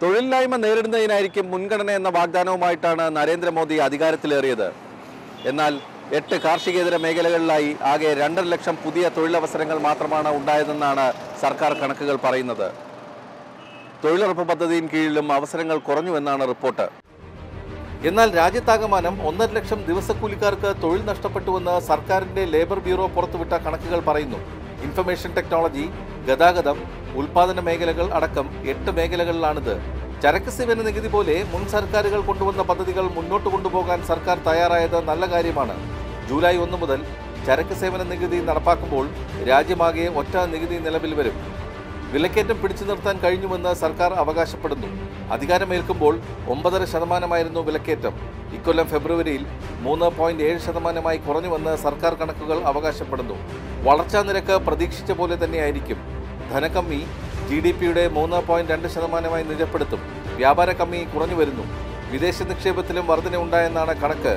തൊഴിലില്ലായ്മ നേരിടുന്നതിനായിരിക്കും മുൻഗണന എന്ന വാഗ്ദാനവുമായിട്ടാണ് നരേന്ദ്രമോദി അധികാരത്തിലേറിയത്. എന്നാൽ 8 കാർഷികേതര മേഖലകളിലായി ആകെ 2.5 ലക്ഷം പുതിയ തൊഴിലവസരങ്ങൾ മാത്രമാണ് ഉണ്ടായതെന്നാണ് സർക്കാർ കണക്കുകൾ പറയുന്നത്. തൊഴിലുറപ്പ് പദ്ധതിയും കീഴിലും അവസരങ്ങൾ കുറഞ്ഞുവെന്നാണ് റിപ്പോർട്ട്. എന്നാൽ രാജ്യത്താകമാനം 1.5 ലക്ഷം ദിവസക്കൂലിക്കാർക്ക് തൊഴിൽ നഷ്ടപ്പെട്ടുവെന്ന് സർക്കാരിന്റെ ലേബർ ബ്യൂറോ പുറത്തുവിട്ട കണക്കുകൾ പറയുന്നു. ഇൻഫർമേഷൻ ടെക്നോളജി, ഗതാഗതം, ഉൽപാദന മേഖലകൾ അടക്കം 8 മേഖലകളിലാണിത്. ചരക്ക് സേവന നികുതി പോലെ മുൻ സർക്കാരുകൾ കൊണ്ടുവന്ന പദ്ധതികൾ മുന്നോട്ട് കൊണ്ടുപോകാൻ സർക്കാർ തയ്യാറായത് നല്ല കാര്യമാണ്. ജൂലൈ 1 മുതൽ ചരക്ക് സേവന നികുതി നടപ്പാക്കുമ്പോൾ രാജ്യമാകെ ഒറ്റ നികുതി നിലവിൽ വരും. വിലക്കയറ്റം പിടിച്ചു നിർത്താൻ കഴിഞ്ഞുവെന്ന് സർക്കാർ അവകാശപ്പെടുന്നു. അധികാരമേൽക്കുമ്പോൾ 9.5% വിലക്കയറ്റം. ഇക്കൊല്ലം ഫെബ്രുവരിയിൽ 3.7% കുറഞ്ഞുവെന്ന് സർക്കാർ കണക്കുകൾ അവകാശപ്പെടുന്നു. വളർച്ചാ നിരക്ക് പ്രതീക്ഷിച്ച പോലെ തന്നെയായിരിക്കും. ധനക്കമ്മി GDPയുടെ 3.2% നിജപ്പെടുത്തും. വ്യാപാര കമ്മി കുറഞ്ഞു വരുന്നു. വിദേശ നിക്ഷേപത്തിലും വർധന ഉണ്ടായെന്നാണ് കണക്ക്.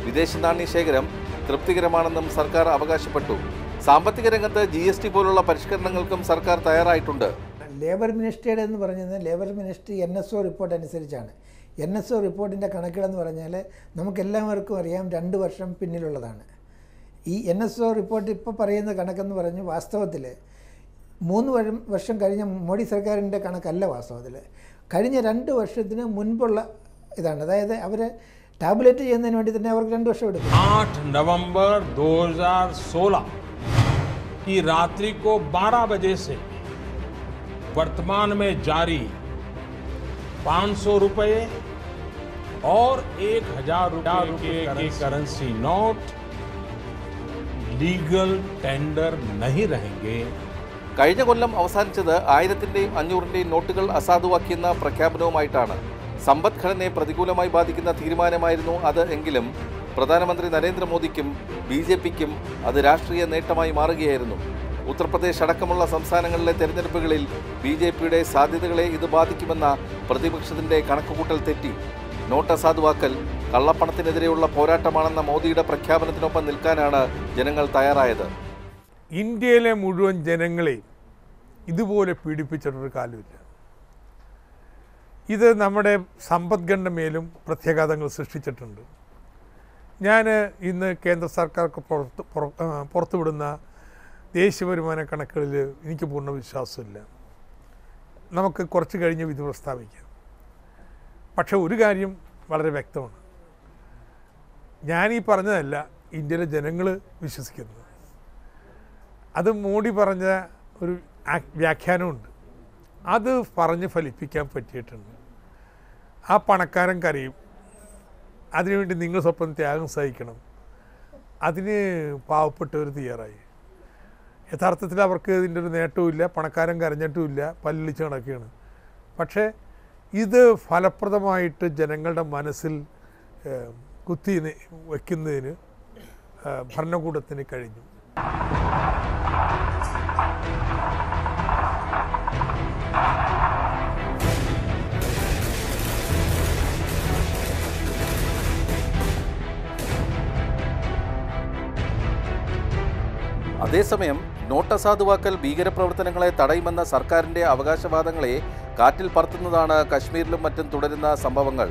വിദേശ നാണ്യശേഖരം തൃപ്തികരമാണെന്നും സർക്കാർ അവകാശപ്പെട്ടു. സാമ്പത്തിക രംഗത്ത് GST പോലുള്ള പരിഷ്കരണങ്ങൾക്കും സർക്കാർ തയ്യാറായിട്ടുണ്ട്. ലേബർ മിനിസ്ട്രിയുടെ എന്ന് പറഞ്ഞത് ലേബർ മിനിസ്ട്രി NSO റിപ്പോർട്ട് അനുസരിച്ചാണ്. NSO റിപ്പോർട്ടിൻ്റെ കണക്കുകളെന്ന് പറഞ്ഞാൽ നമുക്കെല്ലാവർക്കും അറിയാം 2 വർഷം പിന്നിലുള്ളതാണ്. ഈ NSO റിപ്പോർട്ട് ഇപ്പോൾ പറയുന്ന കണക്കെന്ന് പറഞ്ഞ് വാസ്തവത്തിൽ 3 വർഷം കഴിഞ്ഞ മോഡി സർക്കാരിൻ്റെ കണക്കല്ല. വാസ്തവത്തിൽ കഴിഞ്ഞ 2 വർഷത്തിന് മുൻപുള്ള ഇതാണ്. അതായത് അവർ ടാബ്ലറ്റ് ചെയ്യുന്നതിന് വേണ്ടി തന്നെ അവർക്ക് 2 വർഷം എടുക്കും. 8 नवंबर 2016 की रात्रि को 12 बजे से वर्तमान में जारी 500 रुपये और 1000 रुपये के करेंसी नोट लीगल टेंडर नहीं रहेंगे. കഴിഞ്ഞ കൊല്ലം അവസാനിച്ചത് 1000-ന്റെയും 500-ന്റെയും നോട്ടുകൾ അസാധുവാക്കിയെന്ന പ്രഖ്യാപനവുമായിട്ടാണ്. സമ്പദ്ഘടനയെ പ്രതികൂലമായി ബാധിക്കുന്ന തീരുമാനമായിരുന്നു അത്. എങ്കിലും പ്രധാനമന്ത്രി നരേന്ദ്രമോദിക്കും BJPക്കും അത് രാഷ്ട്രീയ നേട്ടമായി മാറുകയായിരുന്നു. ഉത്തർപ്രദേശ് അടക്കമുള്ള സംസ്ഥാനങ്ങളിലെ തെരഞ്ഞെടുപ്പുകളിൽ BJPയുടെ സാധ്യതകളെ ഇത് ബാധിക്കുമെന്ന പ്രതിപക്ഷത്തിന്റെ കണക്കുകൂട്ടൽ തെറ്റി. നോട്ട് അസാധുവാക്കൽ കള്ളപ്പണത്തിനെതിരെയുള്ള പോരാട്ടമാണെന്ന മോദിയുടെ പ്രഖ്യാപനത്തിനൊപ്പം നിൽക്കാനാണ് ജനങ്ങൾ തയ്യാറായത്. ഇന്ത്യയിലെ മുഴുവൻ ജനങ്ങളെ ഇതുപോലെ പീഡിപ്പിച്ചിട്ടൊരു കാലമില്ല. ഇത് നമ്മുടെ സമ്പദ്ഘടന മേലും പ്രത്യാഘാതങ്ങൾ സൃഷ്ടിച്ചിട്ടുണ്ട്. ഞാൻ ഇന്ന് കേന്ദ്ര സർക്കാർക്ക് പുറത്തുവിടുന്ന ദേശീയ വരുമാന കണക്കുകളിൽ എനിക്ക് പൂർണ്ണ വിശ്വാസമില്ല. നമുക്ക് കുറച്ച് കഴിഞ്ഞ് വിധി പ്രസ്താവിക്കാം. പക്ഷെ ഒരു കാര്യം വളരെ വ്യക്തമാണ്. ഞാനീ പറഞ്ഞതല്ല ഇന്ത്യയിലെ ജനങ്ങൾ വിശ്വസിക്കുന്നത്. അത് മോഡി പറഞ്ഞ ഒരു വ്യാഖ്യാനമുണ്ട്. അത് പറഞ്ഞ് ഫലിപ്പിക്കാൻ പറ്റിയിട്ടുണ്ട്. ആ പണക്കാരൻ കരയും. അതിനുവേണ്ടി നിങ്ങൾ സ്വപ്നം ത്യാഗം സഹിക്കണം. അതിന് പാവപ്പെട്ടവർ തയ്യാറായി. യഥാർത്ഥത്തിൽ അവർക്ക് ഇതിൻ്റെ ഒരു നേട്ടവുമില്ല. പണക്കാരൻ കരഞ്ഞിട്ടുമില്ല, പല്ലിച്ച് നടക്കുകയാണ്. പക്ഷേ ഇത് ഫലപ്രദമായിട്ട് ജനങ്ങളുടെ മനസ്സിൽ കുത്തി വയ്ക്കുന്നതിന് ഭരണകൂടത്തിന് കഴിഞ്ഞു. അതേസമയം നോട്ട് അസാധുവാക്കൽ ഭീകരപ്രവർത്തനങ്ങളെ തടയുമെന്ന സർക്കാരിന്റെ അവകാശവാദങ്ങളെ കാറ്റിൽ പറത്തുന്നതാണ് കശ്മീരിലും മറ്റും തുടരുന്ന സംഭവങ്ങൾ.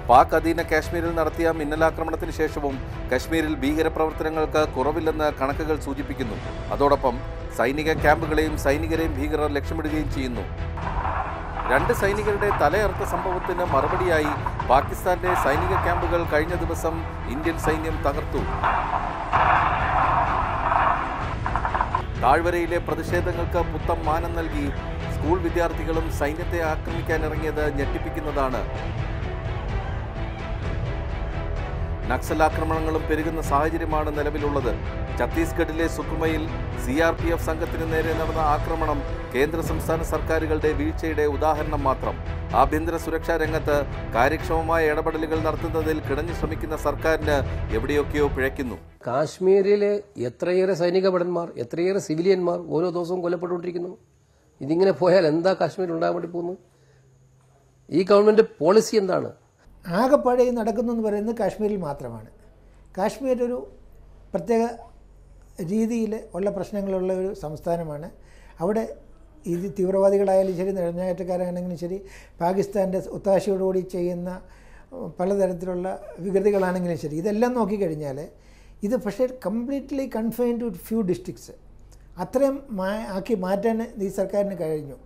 പാക് അധീന കാശ്മീരിൽ നടത്തിയ മിന്നലാക്രമണത്തിന് ശേഷവും കശ്മീരിൽ ഭീകരപ്രവർത്തനങ്ങൾക്ക് കുറവില്ലെന്ന് കണക്കുകൾ സൂചിപ്പിക്കുന്നു. അതോടൊപ്പം സൈനിക ക്യാമ്പുകളെയും സൈനികരെയും ഭീകരർ ലക്ഷ്യമിടുകയും ചെയ്യുന്നു. 2 സൈനികരുടെ തലയറുത്ത സംഭവത്തിന് മറുപടിയായി പാകിസ്ഥാന്റെ സൈനിക ക്യാമ്പുകൾ കഴിഞ്ഞ ദിവസം ഇന്ത്യൻ സൈന്യം തകർത്തു. താഴ്വരയിലെ പ്രതിഷേധങ്ങൾക്ക് പുത്തൻ മാനം നൽകി സ്കൂൾ വിദ്യാർത്ഥികളും സൈന്യത്തെ ആക്രമിക്കാനിറങ്ങിയത് ഞെട്ടിപ്പിക്കുന്നതാണ്. നക്സൽ ആക്രമണങ്ങളും പെരുകുന്ന സാഹചര്യമാണ് നിലവിലുള്ളത്. ഛത്തീസ്ഗഡിലെ സുക്മയിൽ CRPF സംഘത്തിന് നേരെ നടന്ന ആക്രമണം കേന്ദ്ര സംസ്ഥാന സർക്കാരുകളുടെ വീഴ്ചയുടെ ഉദാഹരണം മാത്രം. ആഭ്യന്തര സുരക്ഷാ രംഗത്ത് കാര്യക്ഷമമായ ഇടപെടലുകൾ നടത്തുന്നതിൽ കിണഞ്ഞു ശ്രമിക്കുന്ന സർക്കാരിന് എവിടെയൊക്കെയോ പിഴയ്ക്കുന്നു. കാശ്മീരിലെ എത്രയേറെ സൈനിക ഭടന്മാർ, എത്രയേറെ സിവിലിയന്മാർ ഓരോ ദിവസവും കൊല്ലപ്പെട്ടുകൊണ്ടിരിക്കുന്നു. ഇതിങ്ങനെ പോയാൽ എന്താ കാശ്മീരിൽ ഉണ്ടാകാൻ വേണ്ടി പോകുന്നത്? ഈ ഗവൺമെന്റ് പോളിസി എന്താണ്? ആകെപ്പാടെ നടക്കുന്നു എന്ന് പറയുന്നത് കാശ്മീരിൽ മാത്രമാണ്. കാശ്മീർ ഒരു പ്രത്യേക രീതിയിൽ ഉള്ള പ്രശ്നങ്ങളുള്ള ഒരു സംസ്ഥാനമാണ്. അവിടെ ഇത് തീവ്രവാദികളായാലും ശരി, നുഴഞ്ഞുകയറ്റക്കാരാണെങ്കിലും ശരി, പാകിസ്ഥാൻ്റെ ഒത്താശയോടുകൂടി ചെയ്യുന്ന പലതരത്തിലുള്ള വികൃതികളാണെങ്കിലും ശരി, ഇതെല്ലാം നോക്കിക്കഴിഞ്ഞാൽ ഇത് പക്ഷേ completely confined to few districts അത്രയും ആക്കി മാറ്റാൻ ഈ സർക്കാരിന് കഴിഞ്ഞു.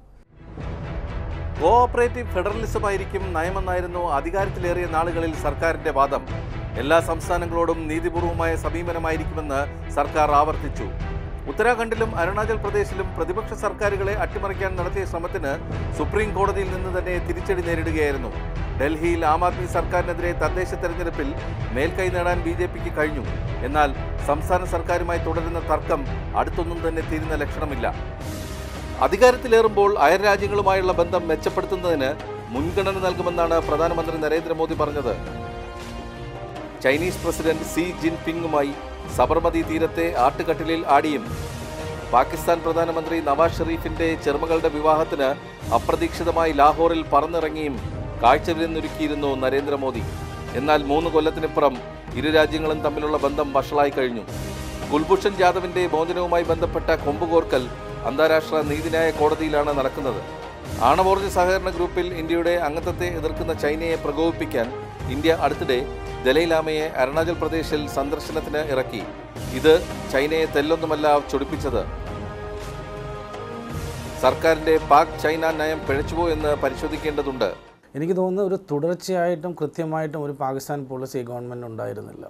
കോഓപ്പറേറ്റീവ് ഫെഡറലിസം ആയിരിക്കും നയമെന്നായിരുന്നു അധികാരത്തിലേറിയ നാളുകളിൽ സർക്കാരിന്റെ വാദം. എല്ലാ സംസ്ഥാനങ്ങളോടും നീതിപൂർവമായ സമീപനമായിരിക്കുമെന്ന് സർക്കാർ ആവർത്തിച്ചു. ഉത്തരാഖണ്ഡിലും അരുണാചൽ പ്രദേശിലും പ്രതിപക്ഷ സർക്കാരുകളെ അട്ടിമറിക്കാൻ നടത്തിയ ശ്രമത്തിന് സുപ്രീം കോടതിയിൽ നിന്ന് തന്നെ തിരിച്ചടി നേരിടുകയായിരുന്നു. ഡൽഹിയിൽ ആം ആദ്മി സർക്കാരിനെതിരെ തദ്ദേശ തെരഞ്ഞെടുപ്പിൽ മേൽക്കൈ നേടാൻ BJPക്ക് കഴിഞ്ഞു. എന്നാൽ സംസ്ഥാന സർക്കാരുമായി തുടരുന്ന തർക്കം അടുത്തൊന്നും തന്നെ തീരുന്ന ലക്ഷണമില്ല. അധികാരത്തിലേറുമ്പോൾ അയൽരാജ്യങ്ങളുമായുള്ള ബന്ധം മെച്ചപ്പെടുത്തുന്നതിന് മുൻഗണന നൽകുമെന്നാണ് പ്രധാനമന്ത്രി നരേന്ദ്രമോദി പറഞ്ഞത്. ചൈനീസ് പ്രസിഡന്റ് സി ജിൻപിങ്ങുമായി സബർമതി തീരത്തെ ആട്ടുകട്ടിലിൽ ആടിയും പാകിസ്ഥാൻ പ്രധാനമന്ത്രി നവാസ് ഷെരീഫിന്റെ ചെറുമകളുടെ വിവാഹത്തിന് അപ്രതീക്ഷിതമായി ലാഹോറിൽ പറന്നിറങ്ങിയും കാഴ്ചവിരുന്നൊരുക്കിയിരുന്നു നരേന്ദ്രമോദി. എന്നാൽ 3 കൊല്ലത്തിനിപ്പുറം ഇരു രാജ്യങ്ങളും തമ്മിലുള്ള ബന്ധം വഷളായി കഴിഞ്ഞു. കുൽഭൂഷൺ ജാദവിന്റെ മോചനവുമായി ബന്ധപ്പെട്ട കൊമ്പുകോർക്കൽ അന്താരാഷ്ട്ര നീതിന്യായ കോടതിയിലാണ് നടക്കുന്നത്. ആണവോർജ്ജ സഹകരണ ഗ്രൂപ്പിൽ ഇന്ത്യയുടെ അംഗത്വത്തെ എതിർക്കുന്ന ചൈനയെ പ്രകോപിപ്പിക്കാൻ ഇന്ത്യ അടുത്തിടെ ദലൈലാമയെ അരുണാചൽ പ്രദേശിൽ സന്ദർശനത്തിന് ഇറക്കി. ഇത് ചൈനയെ തെല്ലൊന്നുമല്ല ചൊടിപ്പിച്ചത്. സർക്കാരിന്റെ പാക് ചൈന നയം പിഴച്ചുപോ എന്ന് പരിശോധിക്കേണ്ടതുണ്ട്. എനിക്ക് തോന്നുന്നത് ഒരു തുടർച്ചയായിട്ടും കൃത്യമായിട്ടും ഒരു പാകിസ്ഥാൻ പോളിസി ഗവൺമെൻറ് ഉണ്ടായിരുന്നില്ല.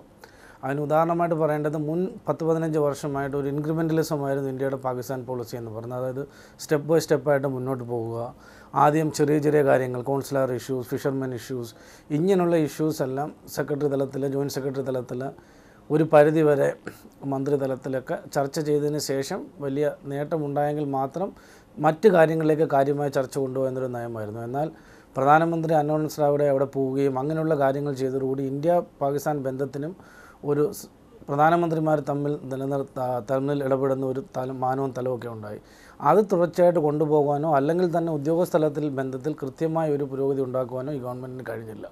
അതിന് ഉദാഹരണമായിട്ട് പറയേണ്ടത് മുൻ 10-15 വർഷമായിട്ട് ഒരു ഇൻക്രിമെൻ്റലിസമായിരുന്നു ഇന്ത്യയുടെ പാകിസ്ഥാൻ പോളിസി എന്ന് പറയുന്നത്. അതായത് സ്റ്റെപ്പ് ബൈ സ്റ്റെപ്പായിട്ട് മുന്നോട്ട് പോവുക. ആദ്യം ചെറിയ ചെറിയ കാര്യങ്ങൾ, കോൺസുലർ ഇഷ്യൂസ്, ഫിഷർമെൻ ഇഷ്യൂസ്, ഇങ്ങനെയുള്ള ഇഷ്യൂസ് എല്ലാം സെക്രട്ടറി തലത്തിൽ, ജോയിൻറ്റ് സെക്രട്ടറി തലത്തിൽ, ഒരു പരിധിവരെ മന്ത്രിതലത്തിലൊക്കെ ചർച്ച ചെയ്തതിന് ശേഷം വലിയ നേട്ടമുണ്ടായെങ്കിൽ മാത്രം മറ്റ് കാര്യങ്ങളിലേക്ക് കാര്യമായ ചർച്ച കൊണ്ടുപോകുന്നൊരു നയമായിരുന്നു. എന്നാൽ പ്രധാനമന്ത്രി അനൗൺസ്ഡ് അവിടെ പോവുകയും അങ്ങനെയുള്ള കാര്യങ്ങൾ ചെയ്തതോടുകൂടി ഇന്ത്യ പാകിസ്ഥാൻ ബന്ധത്തിനും ഒരു പ്രധാനമന്ത്രിമാർ തമ്മിൽ ഇടപെടുന്ന ഒരു മാനവും തലമൊക്കെ ഉണ്ടായി. അത് തുടർച്ചയായിട്ട് കൊണ്ടുപോകാനോ അല്ലെങ്കിൽ തന്നെ ഉദ്യോഗസ്ഥലത്തിൽ ബന്ധത്തിൽ കൃത്യമായ ഒരു പുരോഗതി ഉണ്ടാക്കുവാനോ ഈ ഗവൺമെൻറ്റിന് കഴിഞ്ഞില്ല.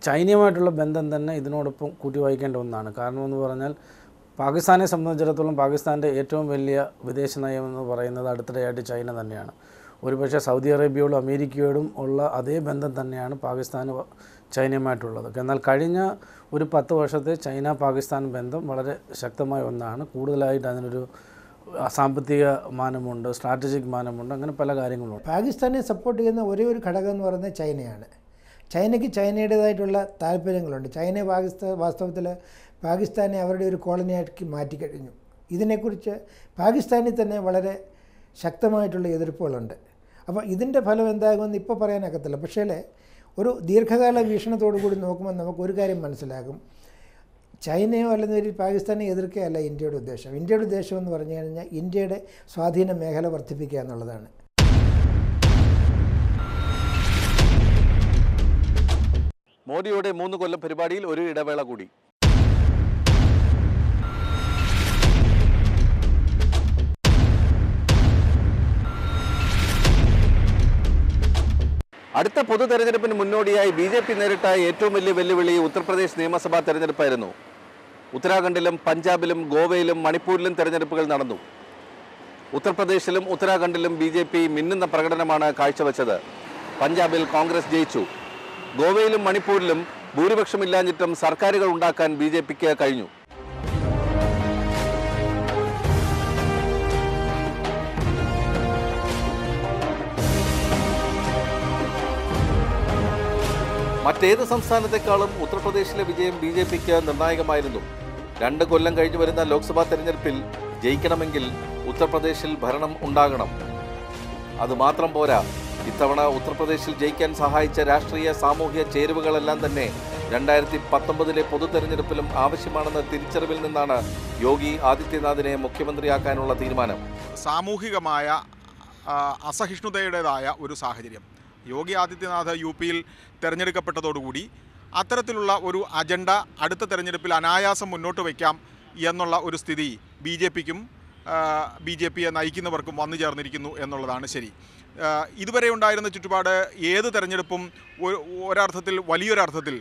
ചൈനയുമായിട്ടുള്ള ബന്ധം തന്നെ ഇതിനോടൊപ്പം കൂട്ടി വായിക്കേണ്ട ഒന്നാണ്. കാരണം എന്ന് പറഞ്ഞാൽ പാകിസ്ഥാനെ സംബന്ധിച്ചിടത്തോളം പാകിസ്ഥാൻ്റെ ഏറ്റവും വലിയ വിദേശ നയമെന്ന് പറയുന്നത് അടുത്തിടെയായിട്ട് ചൈന തന്നെയാണ്. ഒരുപക്ഷെ സൗദി അറേബ്യയോടും അമേരിക്കയോടും ഉള്ള അതേ ബന്ധം തന്നെയാണ് പാകിസ്ഥാന് ചൈനയുമായിട്ടുള്ളത്. എന്നാൽ കഴിഞ്ഞ ഒരു 10 വർഷത്തെ ചൈന പാകിസ്ഥാൻ ബന്ധം വളരെ ശക്തമായ ഒന്നാണ്. കൂടുതലായിട്ട് അതിനൊരു സാമ്പത്തിക മാനമുണ്ട്, സ്ട്രാറ്റജിക് മാനമുണ്ട്, അങ്ങനെ പല കാര്യങ്ങളുണ്ട്. പാകിസ്ഥാനെ സപ്പോർട്ട് ചെയ്യുന്ന ഒരേ ഒരു ഘടകം എന്ന് പറയുന്നത് ചൈനയാണ്. ചൈനയ്ക്ക് ചൈനയുടേതായിട്ടുള്ള താല്പര്യങ്ങളുണ്ട്. ചൈന വാസ്തവത്തിൽ പാകിസ്ഥാനെ അവരുടെ ഒരു കോളനിയാക്കി മാറ്റിക്കഴിഞ്ഞു. ഇതിനെക്കുറിച്ച് പാകിസ്ഥാനിൽ തന്നെ വളരെ ശക്തമായിട്ടുള്ള എതിർപ്പുകളുണ്ട്. അപ്പോൾ ഇതിൻ്റെ ഫലം എന്താകുമെന്ന് ഇപ്പോൾ പറയാനൊക്കത്തില്ല. പക്ഷേ ഒരു ദീർഘകാല വീക്ഷണത്തോടു കൂടി നോക്കുമ്പോൾ നമുക്കൊരു കാര്യം മനസ്സിലാകും. ചൈനയോ അല്ലെങ്കിൽ പാകിസ്ഥാനെ എതിർക്കുകയല്ല ഇന്ത്യയുടെ ഉദ്ദേശം. ഇന്ത്യയുടെ ഉദ്ദേശം എന്ന് പറഞ്ഞു കഴിഞ്ഞാൽ ഇന്ത്യയുടെ സ്വാധീന മേഖല വർദ്ധിപ്പിക്കുക എന്നുള്ളതാണ്. മോദിയുടെ 3 കൊല്ലം പരിപാടിയിൽ ഒരു ഇടവേള കൂടി. അടുത്ത പൊതു തെരഞ്ഞെടുപ്പിന് മുന്നോടിയായി BJP നേരിട്ട ഏറ്റവും വലിയ വെല്ലുവിളി ഉത്തർപ്രദേശ് നിയമസഭാ തെരഞ്ഞെടുപ്പായിരുന്നു. ഉത്തരാഖണ്ഡിലും പഞ്ചാബിലും ഗോവയിലും മണിപ്പൂരിലും തെരഞ്ഞെടുപ്പുകൾ നടന്നു. ഉത്തർപ്രദേശിലും ഉത്തരാഖണ്ഡിലും BJP മിന്നുന്ന പ്രകടനമാണ് കാഴ്ചവെച്ചത്. പഞ്ചാബിൽ കോൺഗ്രസ് ജയിച്ചു. ഗോവയിലും മണിപ്പൂരിലും ഭൂരിപക്ഷമില്ലാഞ്ഞിട്ടും സർക്കാരുകൾ ഉണ്ടാക്കാൻ BJPക്ക് കഴിഞ്ഞു. മറ്റേത് സംസ്ഥാനത്തെക്കാളും ഉത്തർപ്രദേശിലെ വിജയം BJPക്ക് നിർണായകമായിരുന്നു. 2 കൊല്ലം കഴിഞ്ഞു വരുന്ന ലോക്സഭാ തെരഞ്ഞെടുപ്പിൽ ജയിക്കണമെങ്കിൽ ഉത്തർപ്രദേശിൽ ഭരണം ഉണ്ടാകണം. അതുമാത്രം പോരാ, ഇത്തവണ ഉത്തർപ്രദേശിൽ ജയിക്കാൻ സഹായിച്ച രാഷ്ട്രീയ സാമൂഹ്യ ചേരുവകളെല്ലാം തന്നെ 2019 പൊതു തെരഞ്ഞെടുപ്പിലും ആവശ്യമാണെന്ന തിരിച്ചറിവിൽ നിന്നാണ് യോഗി ആദിത്യനാഥിനെ മുഖ്യമന്ത്രിയാക്കാനുള്ള തീരുമാനം. സാമൂഹികമായ അസഹിഷ്ണുതയുടേതായ ഒരു സാഹചര്യം യോഗി ആദിത്യനാഥ് UPയിൽ തിരഞ്ഞെടുക്കപ്പെട്ടതോടുകൂടി അത്തരത്തിലുള്ള ഒരു അജണ്ട അടുത്ത തെരഞ്ഞെടുപ്പിൽ അനായാസം മുന്നോട്ട് വയ്ക്കാം എന്നുള്ള ഒരു സ്ഥിതി BJPയെ നയിക്കുന്നവർക്കും വന്നു ചേർന്നിരിക്കുന്നു എന്നുള്ളതാണ് ശരി. ഇതുവരെ ഉണ്ടായിരുന്ന ചുറ്റുപാട് ഏത് തെരഞ്ഞെടുപ്പും ഒരർത്ഥത്തിൽ വലിയൊരർത്ഥത്തിൽ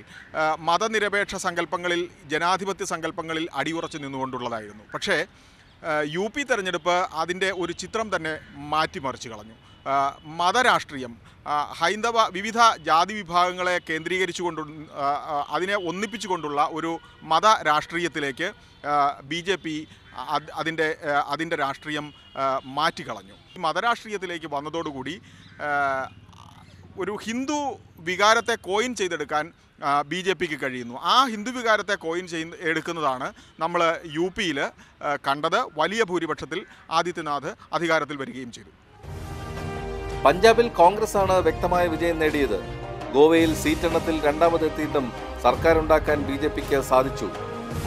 മതനിരപേക്ഷ സങ്കല്പങ്ങളിൽ, ജനാധിപത്യ സങ്കല്പങ്ങളിൽ അടിയുറച്ചു നിന്നുകൊണ്ടുള്ളതായിരുന്നു. പക്ഷേ UP തെരഞ്ഞെടുപ്പ് അതിൻ്റെ ഒരു ചിത്രം തന്നെ മാറ്റിമറിച്ച് കളഞ്ഞു. മതരാഷ്ട്രീയം, വിവിധ ജാതി വിഭാഗങ്ങളെ കേന്ദ്രീകരിച്ചുകൊണ്ട് അതിനെ ഒന്നിപ്പിച്ചുകൊണ്ടുള്ള ഒരു മതരാഷ്ട്രീയത്തിലേക്ക് BJP അതിൻ്റെ രാഷ്ട്രീയം മാറ്റിക്കളഞ്ഞു. മതരാഷ്ട്രീയത്തിലേക്ക് വന്നതോടുകൂടി ഒരു ഹിന്ദു വികാരത്തെ കോയിൻ ചെയ്തെടുക്കാൻ BJPക്ക് കഴിയുന്നു. ആ ഹിന്ദു വികാരത്തെ കോയിൻ എടുക്കുന്നതാണ് നമ്മൾ UPയിൽ കണ്ടത്. വലിയ ഭൂരിപക്ഷത്തിൽ ആദിത്യനാഥ് അധികാരത്തിൽ വരികയും ചെയ്തു. പഞ്ചാബിൽ കോൺഗ്രസ് ആണ് വ്യക്തമായ വിജയം നേടിയത്. ഗോവയിൽ സീറ്റെണ്ണത്തിൽ രണ്ടാമതെത്തിയിട്ടും സർക്കാരുണ്ടാക്കാൻ BJPക്ക് സാധിച്ചു.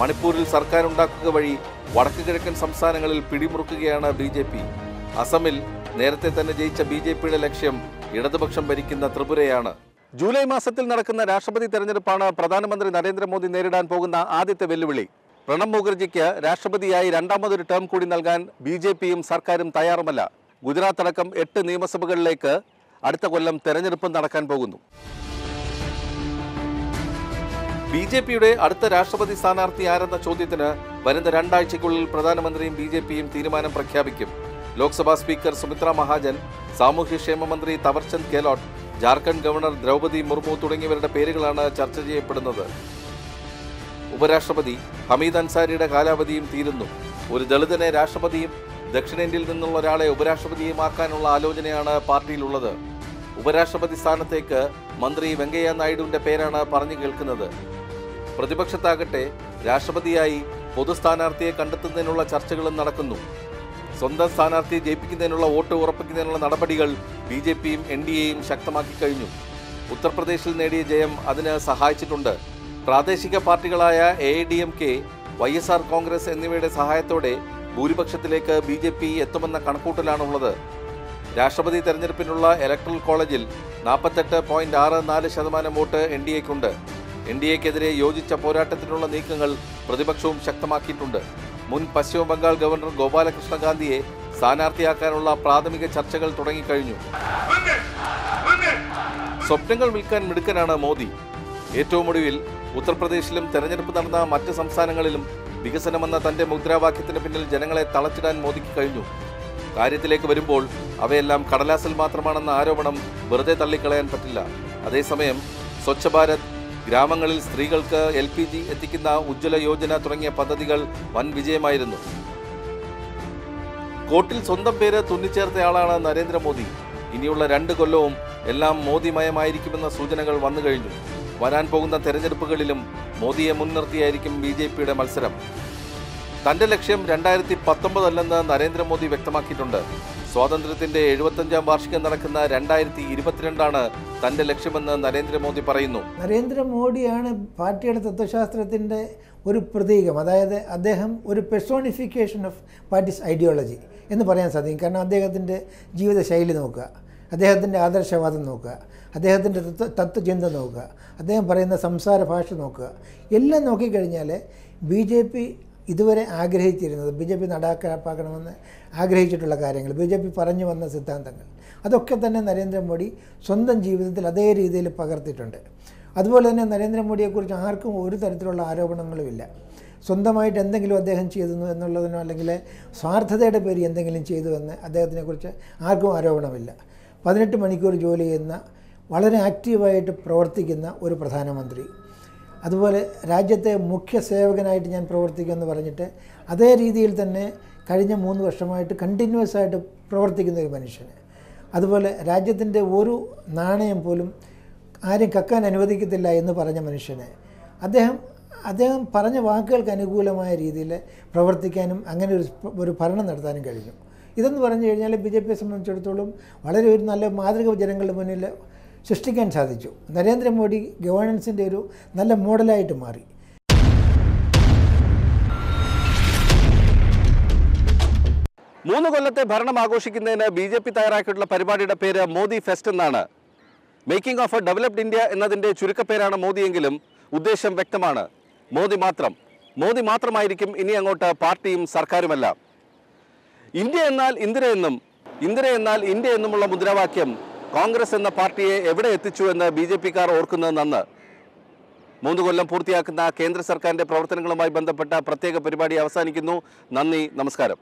മണിപ്പൂരിൽ സർക്കാരുണ്ടാക്കുക വഴി വടക്കു കിഴക്കൻ സംസ്ഥാനങ്ങളിൽ പിടിമുറുക്കുകയാണ് BJP. അസമിൽ നേരത്തെ തന്നെ ജയിച്ച BJPയുടെ ലക്ഷ്യം ഇടതുപക്ഷം ഭരിക്കുന്ന ത്രിപുരയാണ്. ജൂലൈ മാസത്തിൽ നടക്കുന്ന രാഷ്ട്രപതി തെരഞ്ഞെടുപ്പാണ് പ്രധാനമന്ത്രി നരേന്ദ്രമോദി നേരിടാൻ പോകുന്ന ആദ്യത്തെ വെല്ലുവിളി. പ്രണബ് മുഖർജിക്ക് രാഷ്ട്രപതിയായി രണ്ടാമതൊരു ടേം കൂടി നൽകാൻ BJPയും സർക്കാരും തയ്യാറുമല്ല. ഗുജറാത്ത് അടക്കം 8 നിയമസഭകളിലേക്ക് അടുത്ത കൊല്ലം തെരഞ്ഞെടുപ്പ് നടക്കാൻ പോകുന്നു. BJPയുടെ അടുത്ത രാഷ്ട്രപതി സ്ഥാനാർത്ഥി ആരെന്ന ചോദ്യത്തിന് വരുന്ന 2 ആഴ്ചയ്ക്കുള്ളിൽ പ്രധാനമന്ത്രിയും BJPയും തീരുമാനം പ്രഖ്യാപിക്കും. ലോക്സഭാ സ്പീക്കർ സുമിത്ര മഹാജൻ, സാമൂഹ്യക്ഷേമ മന്ത്രി തവർചന്ദ് ഗെഹ്ലോട്ട്, ജാർഖണ്ഡ് ഗവർണർ ദ്രൗപദി മുർമു തുടങ്ങിയവരുടെ പേരുകളാണ് ചർച്ച ചെയ്യപ്പെടുന്നത്. ഉപരാഷ്ട്രപതി ഹമീദ് അൻസാരിയുടെ കാലാവധിയും തീരുന്നു. ഒരു ദളിതനെ രാഷ്ട്രപതിയും ദക്ഷിണേന്ത്യയിൽ നിന്നുള്ള ഒരാളെ ഉപരാഷ്ട്രപതിയുമാക്കാനുള്ള ആലോചനയാണ് പാർട്ടിയിലുള്ളത്. ഉപരാഷ്ട്രപതി സ്ഥാനത്തേക്ക് മന്ത്രി വെങ്കയ്യ നായിഡുവിന്റെ പേരാണ് പറഞ്ഞു കേൾക്കുന്നത്. പ്രതിപക്ഷത്താകട്ടെ രാഷ്ട്രപതിയായി പൊതു സ്ഥാനാർത്ഥിയെ കണ്ടെത്തുന്നതിനുള്ള ചർച്ചകളും നടക്കുന്നു. സ്വന്തം സ്ഥാനാർത്ഥിയെ ജയിപ്പിക്കുന്നതിനുള്ള വോട്ട് ഉറപ്പിക്കുന്നതിനുള്ള നടപടികൾ BJPയും NDAയും ശക്തമാക്കി കഴിഞ്ഞു. ഉത്തർപ്രദേശിൽ നേടിയ ജയം അതിന് സഹായിച്ചിട്ടുണ്ട്. പ്രാദേശിക പാർട്ടികളായ AIDMK, YSR കോൺഗ്രസ് എന്നിവയുടെ സഹായത്തോടെ ഭൂരിപക്ഷത്തിലേക്ക് BJP എത്തുമെന്ന കണക്കൂട്ടലാണുള്ളത്. രാഷ്ട്രപതി തെരഞ്ഞെടുപ്പിനുള്ള ഇലക്ടറൽ കോളേജിൽ 48.64% വോട്ട് NDAയ്ക്കുണ്ട്. NDAയ്ക്കെതിരെ യോജിച്ച പോരാട്ടത്തിനുള്ള നീക്കങ്ങൾ പ്രതിപക്ഷവും ശക്തമാക്കിയിട്ടുണ്ട്. മുൻ പശ്ചിമ ബംഗാൾ ഗവർണർ ഗോപാലകൃഷ്ണ ഗാന്ധിയെ സ്ഥാനാർത്ഥിയാക്കാനുള്ള പ്രാഥമിക ചർച്ചകൾ തുടങ്ങിക്കഴിഞ്ഞു. സ്വപ്നങ്ങൾ വിൽക്കാൻ മിടുക്കനാണ് മോദി. ഏറ്റവും ഒടുവിൽ ഉത്തർപ്രദേശിലും തെരഞ്ഞെടുപ്പ് നടന്ന മറ്റ് സംസ്ഥാനങ്ങളിലും വികസനമെന്ന തന്റെ മുദ്രാവാക്യത്തിന് പിന്നിൽ ജനങ്ങളെ തളച്ചിടാൻ മോദിക്ക് കഴിഞ്ഞു. കാര്യത്തിലേക്ക് വരുമ്പോൾ അവയെല്ലാം കടലാസിൽ മാത്രമാണെന്ന ആരോപണം വെറുതെ തള്ളിക്കളയാൻ പറ്റില്ല. അതേസമയം സ്വച്ഛ ഭാരത്, ഗ്രാമങ്ങളിൽ സ്ത്രീകൾക്ക് LPG എത്തിക്കുന്ന ഉജ്ജ്വല യോജന തുടങ്ങിയ പദ്ധതികൾ വൻ വിജയമായിരുന്നു. കോട്ടിൽ സ്വന്തം പേര് തുന്നിച്ചേർത്തയാളാണ് നരേന്ദ്രമോദി. ഇനിയുള്ള 2 കൊല്ലവും എല്ലാം മോദിമയമായിരിക്കുമെന്ന സൂചനകൾ വന്നു കഴിഞ്ഞു. വരാൻ പോകുന്ന തെരഞ്ഞെടുപ്പുകളിലും മോദിയെ മുൻനിർത്തിയായിരിക്കും BJPയുടെ മത്സരം. തന്റെ ലക്ഷ്യം 2019 അല്ലെന്ന് നരേന്ദ്രമോദി വ്യക്തമാക്കിയിട്ടുണ്ട്. സ്വാതന്ത്ര്യത്തിന്റെ 75ാം വാർഷികം നടക്കുന്ന 2022 തന്റെ ലക്ഷ്യമെന്ന് നരേന്ദ്രമോദി പറയുന്നു. നരേന്ദ്രമോദിയാണ് പാർട്ടിയുടെ തത്വശാസ്ത്രത്തിൻ്റെ ഒരു പ്രതീകം. അതായത് അദ്ദേഹം ഒരു പെർസോണിഫിക്കേഷൻ ഓഫ് പാർട്ടീസ് ഐഡിയോളജി എന്ന് പറയാൻ സാധിക്കും. കാരണം അദ്ദേഹത്തിൻ്റെ ജീവിതശൈലി നോക്കുക, അദ്ദേഹത്തിൻ്റെ ആദർശവാദം നോക്കുക, അദ്ദേഹത്തിൻ്റെ തത്വചിന്ത നോക്കുക, അദ്ദേഹം പറയുന്ന സംസാര ഭാഷ നോക്കുക, എല്ലാം നോക്കിക്കഴിഞ്ഞാൽ BJP ഇതുവരെ ആഗ്രഹിച്ചിരുന്നത്, BJP നടപ്പാക്കണമെന്ന് ആഗ്രഹിച്ചിട്ടുള്ള കാര്യങ്ങൾ, BJP പറഞ്ഞു വന്ന സിദ്ധാന്തങ്ങൾ, അതൊക്കെ തന്നെ നരേന്ദ്രമോദി സ്വന്തം ജീവിതത്തിൽ അതേ രീതിയിൽ പകർത്തിയിട്ടുണ്ട്. അതുപോലെ തന്നെ നരേന്ദ്രമോദിയെക്കുറിച്ച് ആർക്കും ഒരു തരത്തിലുള്ള ആരോപണങ്ങളുമില്ല. സ്വന്തമായിട്ട് എന്തെങ്കിലും അദ്ദേഹം ചെയ്തു എന്നുള്ളതിനോ അല്ലെങ്കിൽ സ്വാർത്ഥതയുടെ പേര് എന്തെങ്കിലും ചെയ്തു എന്ന് അദ്ദേഹത്തിനെക്കുറിച്ച് ആർക്കും ആരോപണമില്ല. 18 മണിക്കൂർ ജോലി ചെയ്യുന്ന, വളരെ ആക്റ്റീവായിട്ട് പ്രവർത്തിക്കുന്ന ഒരു പ്രധാനമന്ത്രി, അതുപോലെ രാജ്യത്തെ മുഖ്യ സേവകനായിട്ട് ഞാൻ പ്രവർത്തിക്കുമെന്ന് പറഞ്ഞിട്ട് അതേ രീതിയിൽ തന്നെ കഴിഞ്ഞ 3 വർഷമായിട്ട് കണ്ടിന്യൂസ് ആയിട്ട് പ്രവർത്തിക്കുന്ന ഒരു മനുഷ്യന്, അതുപോലെ രാജ്യത്തിൻ്റെ ഒരു നാണയം പോലും ആരും കക്കാൻ അനുവദിക്കത്തില്ല എന്ന് പറഞ്ഞ മനുഷ്യന്, അദ്ദേഹം പറഞ്ഞ വാക്കുകൾക്ക് അനുകൂലമായ രീതിയിൽ പ്രവർത്തിക്കാനും അങ്ങനെ ഒരു ഭരണം നടത്താനും കഴിഞ്ഞു. ഇതെന്ന് പറഞ്ഞു കഴിഞ്ഞാൽ BJPയെ സംബന്ധിച്ചിടത്തോളം വളരെ ഒരു നല്ല മാതൃക ജനങ്ങളുടെ മുന്നിൽ സൃഷ്ടിക്കാൻ സാധിച്ചു. നരേന്ദ്രമോദി ഗവേണൻസിൻ്റെ ഒരു നല്ല മോഡലായിട്ട് മാറി. മൂന്ന് കൊല്ലത്തെ ഭരണം ആഘോഷിക്കുന്നതിന് BJP തയ്യാറാക്കിയിട്ടുള്ള പരിപാടിയുടെ പേര് മോദി ഫെസ്റ്റ് എന്നാണ്. Making of A developed India എന്നതിൻ്റെ ചുരുക്കപ്പേരാണ് മോദിയെങ്കിലും ഉദ്ദേശം വ്യക്തമാണ്. മോദി മാത്രമായിരിക്കും ഇനി അങ്ങോട്ട് പാർട്ടിയും സർക്കാരുമല്ല. ഇന്ത്യ എന്നാൽ ഇന്ദിരയെന്നും ഇന്ദിര എന്നാൽ ഇന്ത്യ എന്നുമുള്ള മുദ്രാവാക്യം കോൺഗ്രസ് എന്ന പാർട്ടിയെ എവിടെ എത്തിച്ചു എന്ന് BJPക്കാർ ഓർക്കുന്നത് നന്ന്. 3 കൊല്ലം പൂർത്തിയാക്കുന്ന കേന്ദ്ര സർക്കാരിന്റെ പ്രവർത്തനങ്ങളുമായി ബന്ധപ്പെട്ട പ്രത്യേക പരിപാടി അവസാനിക്കുന്നു. നന്ദി, നമസ്കാരം.